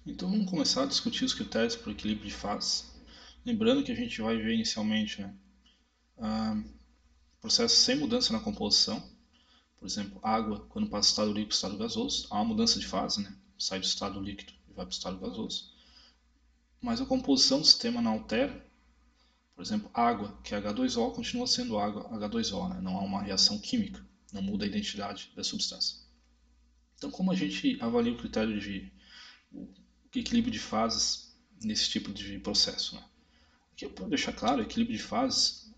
Então vamos começar a discutir os critérios para o equilíbrio de fases. Lembrando que a gente vai ver inicialmente, processos sem mudança na composição. Por exemplo, água, quando passa do estado líquido para o estado gasoso, há uma mudança de fase, né? Sai do estado líquido e vai para o estado gasoso. Mas a composição do sistema não altera. Por exemplo, água, que é H2O, continua sendo água H2O, né? Não há uma reação química, não muda a identidade da substância. Então, como a gente avalia o critério de equilíbrio de fases nesse tipo de processo, né? Aqui para deixar claro, equilíbrio de fases,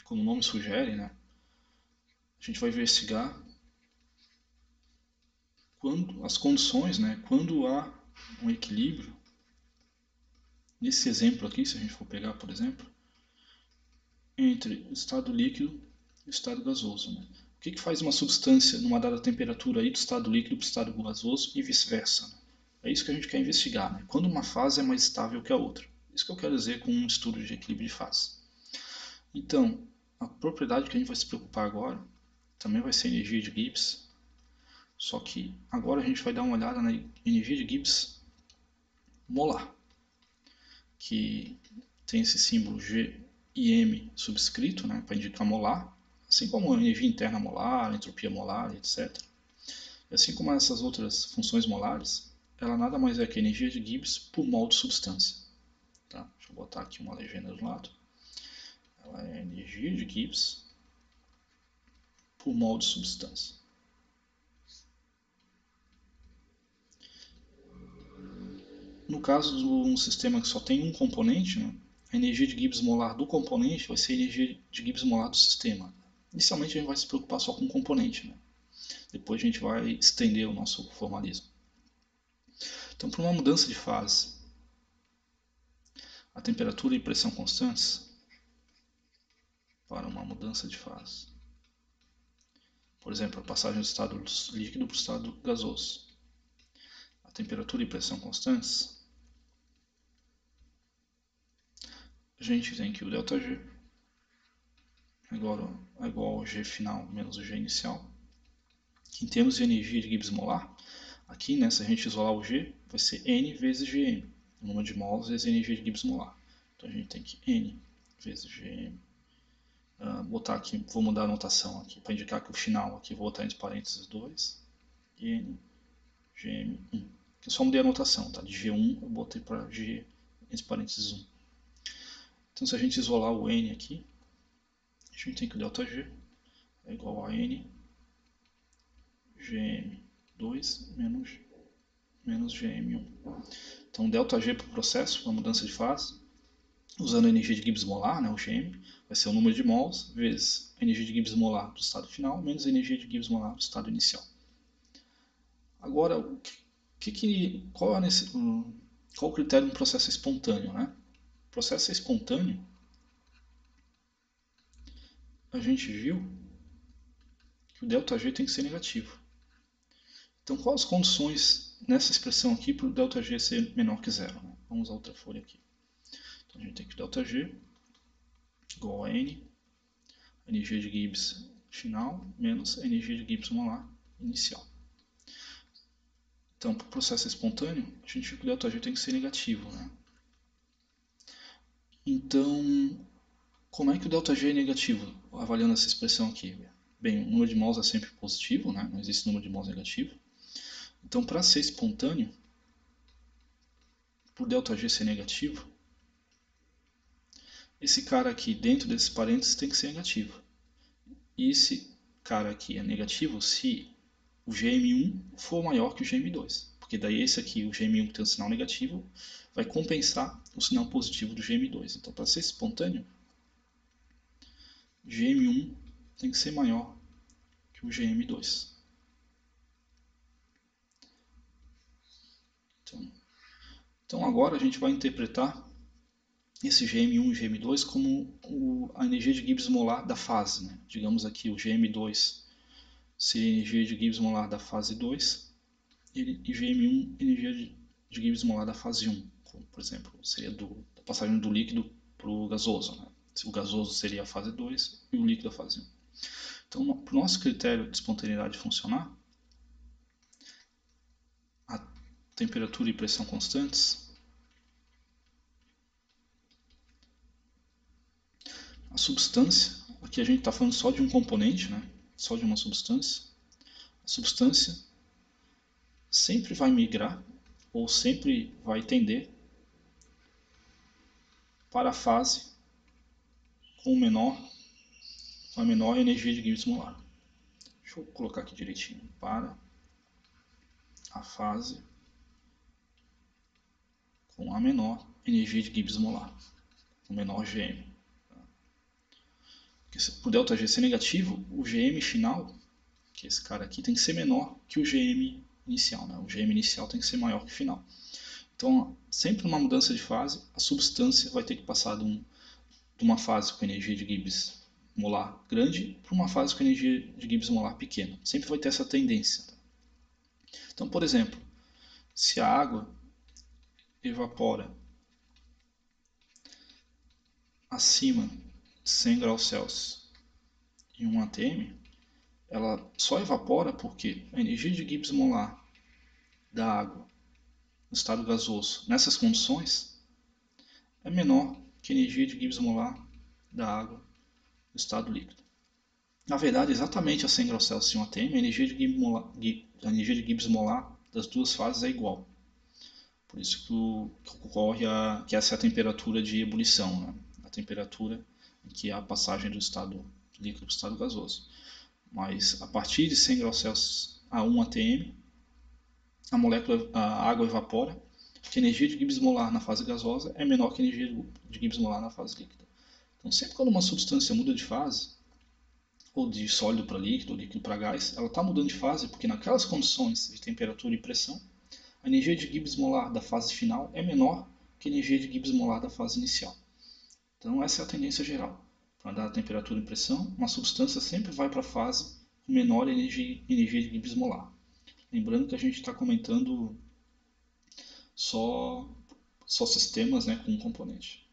como o nome sugere, né? A gente vai investigar quando as condições, né? Quando há um equilíbrio. Nesse exemplo aqui, se a gente for pegar, por exemplo, entre o estado líquido e o estado gasoso. Né? O que faz uma substância numa dada temperatura ir do estado líquido para o estado gasoso e vice-versa? Né? É isso que a gente quer investigar. Né? Quando uma fase é mais estável que a outra. Isso que eu quero dizer com um estudo de equilíbrio de fase. Então, a propriedade que a gente vai se preocupar agora também vai ser a energia de Gibbs. Só que agora a gente vai dar uma olhada na energia de Gibbs molar, que tem esse símbolo G e M subscrito, né, para indicar molar, assim como a energia interna molar, a entropia molar, etc. E assim como essas outras funções molares, ela nada mais é que a energia de Gibbs por mol de substância. Tá? Deixa eu botar aqui uma legenda do lado. Ela é a energia de Gibbs por mol de substância. No caso de um sistema que só tem um componente, né, a energia de Gibbs molar do componente vai ser a energia de Gibbs molar do sistema. Inicialmente a gente vai se preocupar só com o componente, né? Depois a gente vai estender o nosso formalismo. Então, para uma mudança de fase, a temperatura e pressão constantes, para uma mudança de fase, por exemplo, a passagem do estado líquido para o estado gasoso, a temperatura e pressão constantes, a gente tem que o ΔG é igual ao G final menos o G inicial. Em termos de energia de Gibbs molar, aqui, né, se a gente isolar o G, vai ser N vezes Gm, o número de mols vezes a energia de Gibbs molar. Então a gente tem que N vezes Gm. Botar aqui, vou mudar a notação aqui para indicar que o final aqui vou botar entre parênteses 2 e N Gm1. Eu só mudei a notação, tá? De G1 eu botei para G entre parênteses 1. Então se a gente isolar o N aqui, a gente tem que o ΔG é igual a N Gm2 menos Gm1. Então ΔG para o processo, para a mudança de fase, usando a energia de Gibbs molar, né, o Gm, vai ser o número de mols vezes a energia de Gibbs molar do estado final menos a energia de Gibbs molar do estado inicial. Agora, qual o critério de um processo espontâneo? Né? O processo espontâneo, a gente viu que o ΔG tem que ser negativo. Então, quais as condições nessa expressão aqui para o ΔG ser menor que zero? Né? Vamos usar outra folha aqui. Então, a gente tem que o ΔG igual a N, a energia de Gibbs final, menos a energia de Gibbs molar inicial. Então, para o processo espontâneo, a gente viu que o ΔG tem que ser negativo. Né? Então, como é que o ΔG é negativo, avaliando essa expressão aqui? Bem, o número de mols é sempre positivo, né? Não existe número de mols negativo. Então, para ser espontâneo, por ΔG ser negativo, esse cara aqui dentro desses parênteses tem que ser negativo. E esse cara aqui é negativo se o Gm1 for maior que o Gm2. Porque daí esse aqui, o Gm1 que tem um sinal negativo, vai compensar o sinal positivo do Gm2. Então, para ser espontâneo, Gm1 tem que ser maior que o Gm2. Então agora a gente vai interpretar esse Gm1 e Gm2 como a energia de Gibbs molar da fase. Né? Digamos aqui o Gm2 seria a energia de Gibbs molar da fase 2 e Gm1 energia de Gibbs molar da fase 1. Como, por exemplo, seria da passagem do líquido para o gasoso. Né? O gasoso seria a fase 2 e o líquido a fase 1. Então, para o nosso critério de espontaneidade funcionar, temperatura e pressão constantes, a substância, aqui a gente está falando só de um componente, né? Só de uma substância. A substância sempre vai migrar ou sempre vai tender para a fase com a menor energia de Gibbs molar. Deixa eu colocar aqui direitinho. Para a fase com a menor energia de Gibbs molar, o menor GM. Porque por ΔG ser negativo, o GM final, que é esse cara aqui, tem que ser menor que o GM inicial. Né? O GM inicial tem que ser maior que o final. Então, sempre numa mudança de fase, a substância vai ter que passar de uma fase com energia de Gibbs molar grande para uma fase com energia de Gibbs molar pequena. Sempre vai ter essa tendência. Então, por exemplo, se a água evapora acima de 100 graus Celsius em 1 atm, ela só evapora porque a energia de Gibbs molar da água no estado gasoso nessas condições é menor que a energia de Gibbs molar da água no estado líquido. Na verdade, exatamente a 100 graus Celsius em 1 atm, a energia de Gibbs molar das duas fases é igual. Por isso que ocorre que essa é a temperatura de ebulição, né? A temperatura em que há a passagem do estado líquido para o estado gasoso. Mas a partir de 100 graus Celsius a 1 atm, a água evapora, porque a energia de Gibbs molar na fase gasosa é menor que a energia de Gibbs molar na fase líquida. Então, sempre quando uma substância muda de fase, ou de sólido para líquido, ou líquido para gás, ela está mudando de fase porque naquelas condições de temperatura e pressão, a energia de Gibbs molar da fase final é menor que a energia de Gibbs molar da fase inicial. Então essa é a tendência geral. Para dar temperatura e pressão, uma substância sempre vai para a fase com menor energia de Gibbs molar. Lembrando que a gente está comentando só sistemas, né, com um componente.